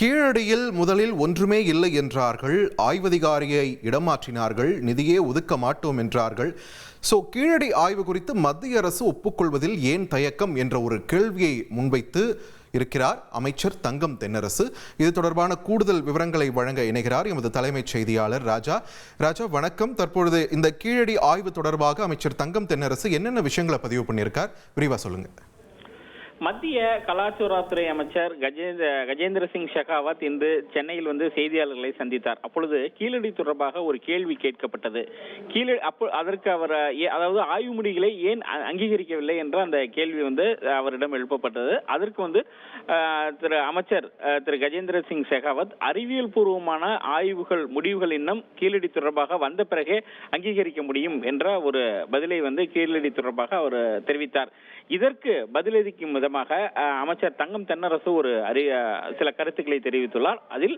கீழடியில் முதலில் ஒன்றுமே இல்லை என்றார்கள், ஆய்வதிகாரியை இடமாற்றினார்கள், நிதியே ஒதுக்க மாட்டோம் என்றார்கள். கீழடி ஆய்வு குறித்து மத்திய அரசு ஒப்புக்கொள்வதில் ஏன் தயக்கம் என்ற ஒரு கேள்வியை முன்வைத்து இருக்கிறார் அமைச்சர் தங்கம் தென்னரசு. இது தொடர்பான கூடுதல் விவரங்களை வழங்க இணைகிறார் எமது தலைமைச் செய்தியாளர் ராஜா. வணக்கம். தற்பொழுது இந்த கீழடி ஆய்வு தொடர்பாக அமைச்சர் தங்கம் தென்னரசு என்னென்ன விஷயங்களை பதிவு பண்ணியிருக்கார், விரிவா சொல்லுங்க. மத்திய கலாச்சாரத்துறை அமைச்சர் கஜேந்திர சிங் ஷெகாவத் இன்று சென்னையில் செய்தியாளர்களை சந்தித்தார். அப்பொழுது கீழடி தொடர்பாக ஒரு கேள்வி கேட்கப்பட்டது. அதற்கு அவர் அதாவது ஆய்வு முடிவுகளை ஏன் அங்கீகரிக்கவில்லை என்ற அந்த கேள்வி அவரிடம் எழுப்பப்பட்டது. அதற்கு அமைச்சர் திரு கஜேந்திர சிங் ஷெகாவத் அறிவியல் பூர்வமான ஆய்வுகள் முடிவுகள் இன்னும் கீழடி தொடர்பாக வந்த பிறகே அங்கீகரிக்க முடியும் என்ற ஒரு பதிலை கீழடி தொடர்பாக அவர் தெரிவித்தார். இதற்கு பதிலளிக்கும் விதமாக அமைச்சர் தங்கம் தென்னரசு சில கருத்துக்களை தெரிவித்துள்ளார். அதில்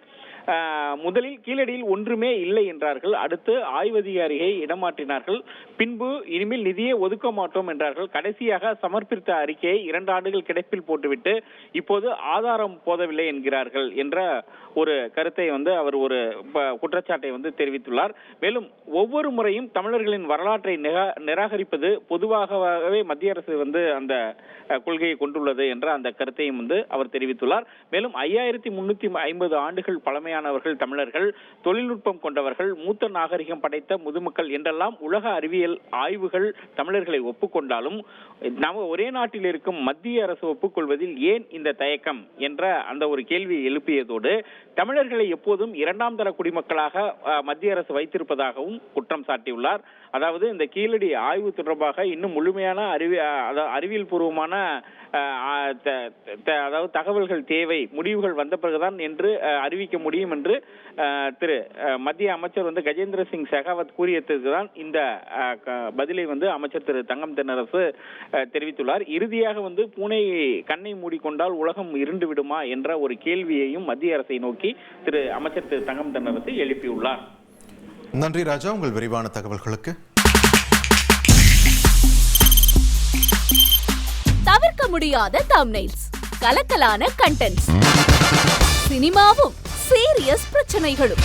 முதலில் கீழடியில் ஒன்றுமே இல்லை என்றார்கள், அடுத்து ஆய்வதிகாரியை இடமாற்றினார்கள், பின்பு இனிமேல் நிதியை ஒதுக்க மாட்டோம் என்றார்கள், கடைசியாக சமர்ப்பித்த அறிக்கையை 2 ஆண்டுகள் கிடப்பில் போட்டுவிட்டு இப்போது ஆதாரம் போதவில்லை என்கிறார்கள் என்ற ஒரு கருத்தை அவர் ஒரு குற்றச்சாட்டை தெரிவித்துள்ளார். மேலும் ஒவ்வொரு முறையும் தமிழர்களின் வரலாற்றை நிராகரிப்பது பொதுவாகவே மத்திய அரசு அந்த கொள்கையை கொண்டுள்ளது என்ற அந்த கருத்தையும் அவர் தெரிவித்துள்ளார். மேலும் 5350 ஆண்டுகள் பழமையானவர்கள் தமிழர்கள், தொழில்நுட்பம் கொண்டவர்கள், மூத்த நாகரிகம் படைத்த முதுமக்கள் என்றெல்லாம் உலக அறிவியல் ஆய்வுகள் தமிழர்களை ஒப்புக்கொண்டாலும் ஒரே நாட்டில் இருக்கும் மத்திய அரசு ஒப்புக்கொள்வதில் ஏன் இந்த தயக்கம் என்ற அந்த ஒரு கேள்வியை எழுப்பியதோடு தமிழர்களை எப்போதும் 2ஆம் தர குடிமக்களாக மத்திய அரசு வைத்திருப்பதாகவும் குற்றம் சாட்டியுள்ளார். அதாவது இந்த கீழடி ஆய்வு தொடர்பாக இன்னும் முழுமையான அறிவியல் பூர்வமான அதாவது தகவல்கள் தேவை, முடிவுகள் வந்த பிறகுதான் என்று அறிவிக்க முடியும் என்று திரு மத்திய அமைச்சர் கஜேந்திர சிங் ஷெகாவத் கூறியதுதான் இந்த பதிலை அமைச்சர் திரு தங்கம் தென்னரசு தெரிவித்துள்ளார். இறுதியாக பூனை கண்ணை மூடிக்கொண்டால் உலகம் இருண்டு விடுமா என்ற ஒரு கேள்வியையும் மத்திய அரசை நோக்கி அமைச்சர் திரு தங்கம் தென்னரசு எழுப்பியுள்ளார். நன்றி ராஜா, உங்கள் விரிவான தகவல்களுக்கு. தவிர்க்க முடியாத தம்ப்நெயில்ஸ், கலக்கலான கண்டென்ட்ஸ், சினிமாவும் சீரியஸ் பிரச்சனைகளும்,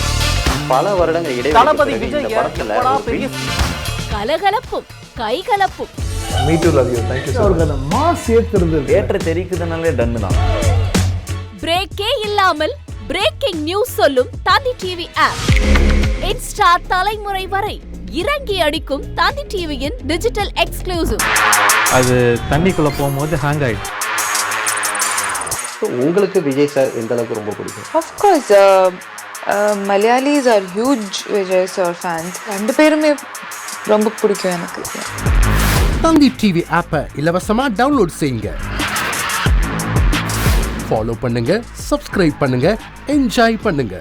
பல வருடங்கள் இடைவெளி கலகலப்பும் கைகலப்பும், பிரேக்கே இல்லாமல் பிரேக்கிங் நியூஸ் சொல்லும் தந்தி டிவி ஆப். இன்ஸ்டா தலைமுறை வரை இறங்கி அடிக்கும் தந்தி டிவியின் டிஜிட்டல் எக்ஸ்க்ளூசிவ். அது தண்ணிக்குள்ள போகும்போது ஹேங் ஆயிடுச்சு. உங்களுக்கு விஜய் சார் எந்த அளவுக்கு ரொம்ப பிடிக்கும்? Of course, Malayalis are huge Vijay sir fans. 2 பேருமே ரொம்ப பிடிக்கும் எனக்கு. தந்தி டிவி ஆப்பை இலவசமா டவுன்லோட் செய்யுங்க. ஃபாலோ பண்ணுங்க, சப்ஸ்கிரைப் பண்ணுங்க, என்ஜாய் பண்ணுங்க.